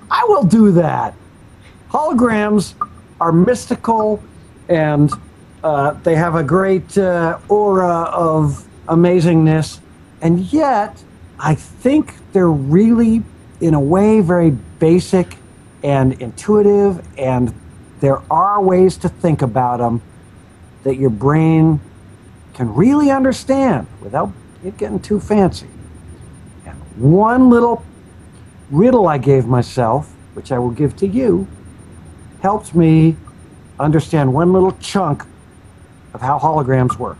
I will do that. Holograms are mystical, and they have a great aura of amazingness, and yet I think they're really, in a way, very basic and intuitive, and there are ways to think about them that your brain can really understand without it getting too fancy. And one little riddle I gave myself, which I will give to you, helped me understand one little chunk of how holograms work.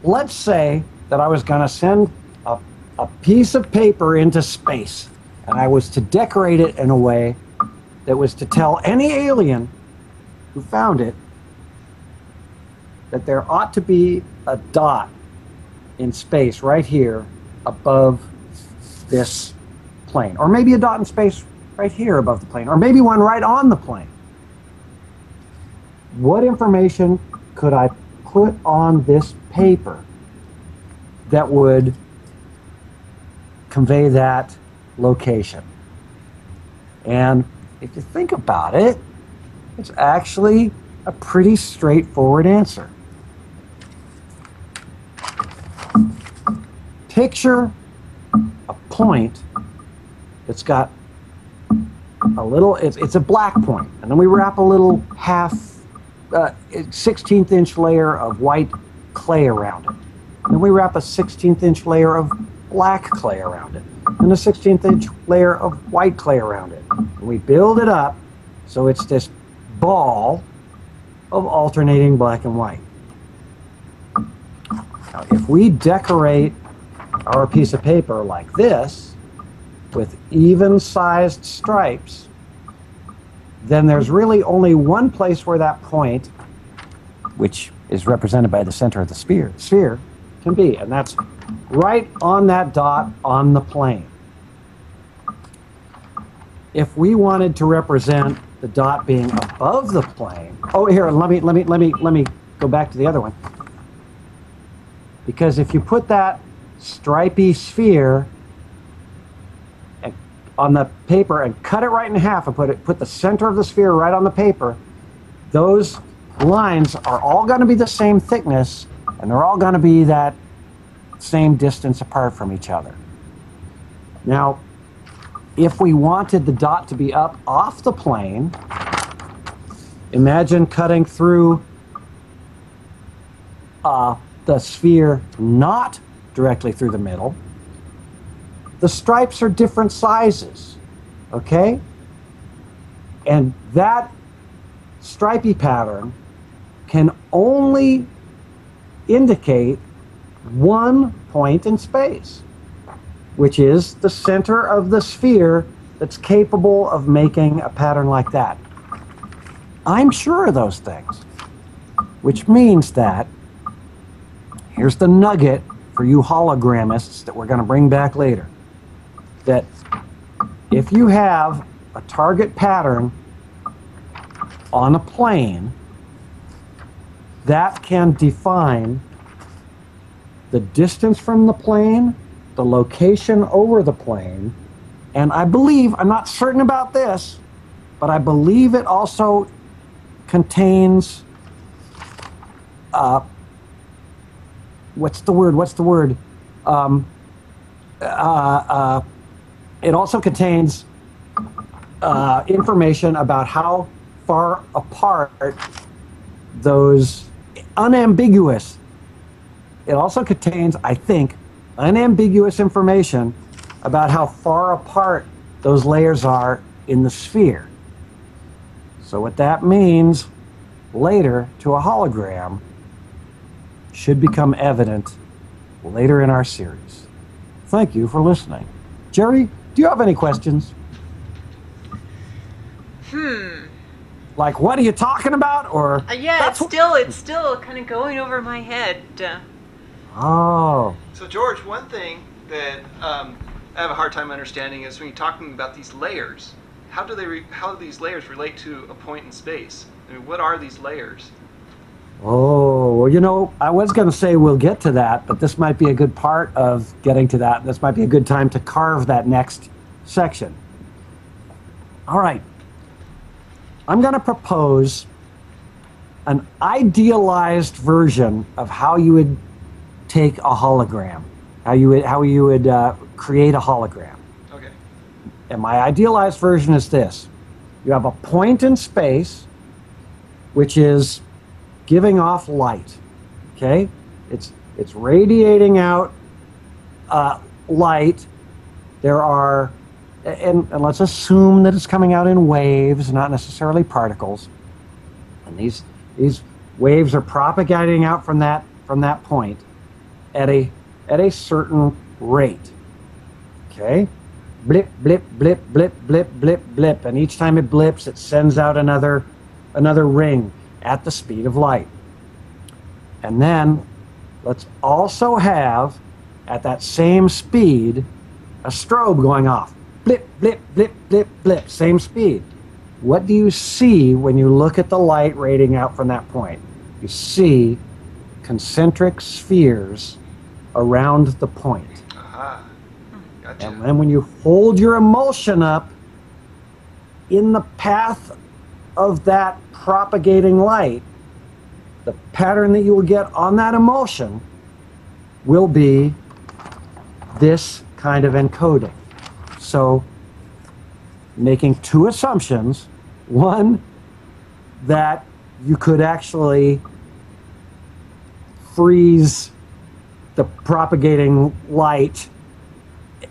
Let's say that I was going to send a piece of paper into space, and I was to decorate it in a way that was to tell any alien who found it that there ought to be a dot in space right here above this plane, or maybe a dot in space right here above the plane, or maybe one right on the plane. What information could I put on this paper that would convey that location? And if you think about it, it's actually a pretty straightforward answer. Picture a point that's got a little, it's a black point, and then we wrap a little 16th inch layer of white clay around it. And then we wrap a 16th inch layer of black clay around it, and a 16th inch layer of white clay around it. And we build it up so it's this ball of alternating black and white. Now, if we decorate our piece of paper like this, with even-sized stripes, then there's really only one place where that point, which is represented by the center of the sphere, can be, and that's right on that dot on the plane. If we wanted to represent the dot being above the plane, oh, here, let me go back to the other one. Because if you put that stripy sphere on the paper and cut it right in half and put the center of the sphere right on the paper, those lines are all going to be the same thickness, and they're all going to be that same distance apart from each other. Now, if we wanted the dot to be up off the plane, imagine cutting through the sphere not directly through the middle. The stripes are different sizes, okay? And that stripy pattern can only indicate one point in space, which is the center of the sphere that's capable of making a pattern like that. I'm sure of those things, which means that, here's the nugget for you hologramists that we're going to bring back later, that if you have a target pattern on a plane, that can define the distance from the plane, the location over the plane, and I believe, I'm not certain about this, but I believe it also contains, what's the word? It also contains information about how far apart those unambiguous. It also contains, I think, unambiguous information about how far apart those layers are in the sphere. So what that means later to a hologram should become evident later in our series. Thank you for listening. Jerry, do you have any questions? Like, what are you talking about? Or yeah, it's still kind of going over my head. Oh. So George, one thing that I have a hard time understanding is when you're talking about these layers. How do these layers relate to a point in space? I mean, what are these layers? Oh, well, you know, I was going to say we'll get to that, but this might be a good part of getting to that. This might be a good time to carve that next section. All right. I'm going to propose an idealized version of how you would take a hologram, how you would create a hologram. Okay. And my idealized version is this. You have a point in space, which is giving off light, okay? It's radiating out light. There are, and let's assume that it's coming out in waves, not necessarily particles. And these waves are propagating out from that point at a certain rate, okay? Blip, blip, blip, blip, blip, blip, blip, and each time it blips, it sends out another ring at the speed of light. And then let's also have, at that same speed, a strobe going off. Blip, blip, blip, blip, blip, same speed. What do you see when you look at the light radiating out from that point? You see concentric spheres around the point. Aha. Gotcha. And then when you hold your emulsion up in the path of that propagating light, the pattern that you will get on that emulsion will be this kind of encoding. So, making two assumptions. One, that you could actually freeze the propagating light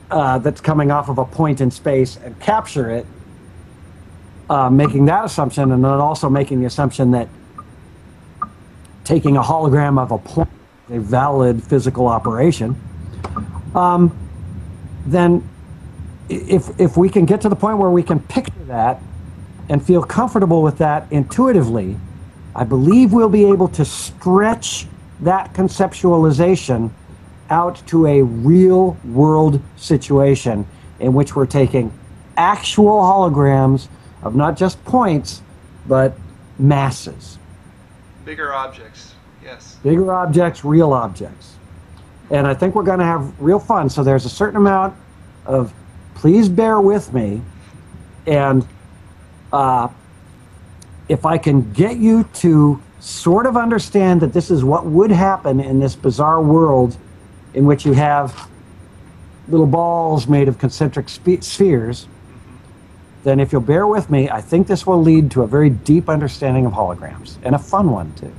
that's coming off of a point in space and capture it, making that assumption, and then also making the assumption that taking a hologram of a point is a valid physical operation. Then if we can get to the point where we can picture that and feel comfortable with that intuitively, I believe we'll be able to stretch that conceptualization out to a real world situation in which we're taking actual holograms of not just points, but masses. Bigger objects, yes. Bigger objects, real objects. And I think we're going to have real fun. So there's a certain amount of, please bear with me. And if I can get you to sort of understand that this is what would happen in this bizarre world in which you have little balls made of concentric spheres, then if you'll bear with me, I think this will lead to a very deep understanding of holograms, and a fun one too.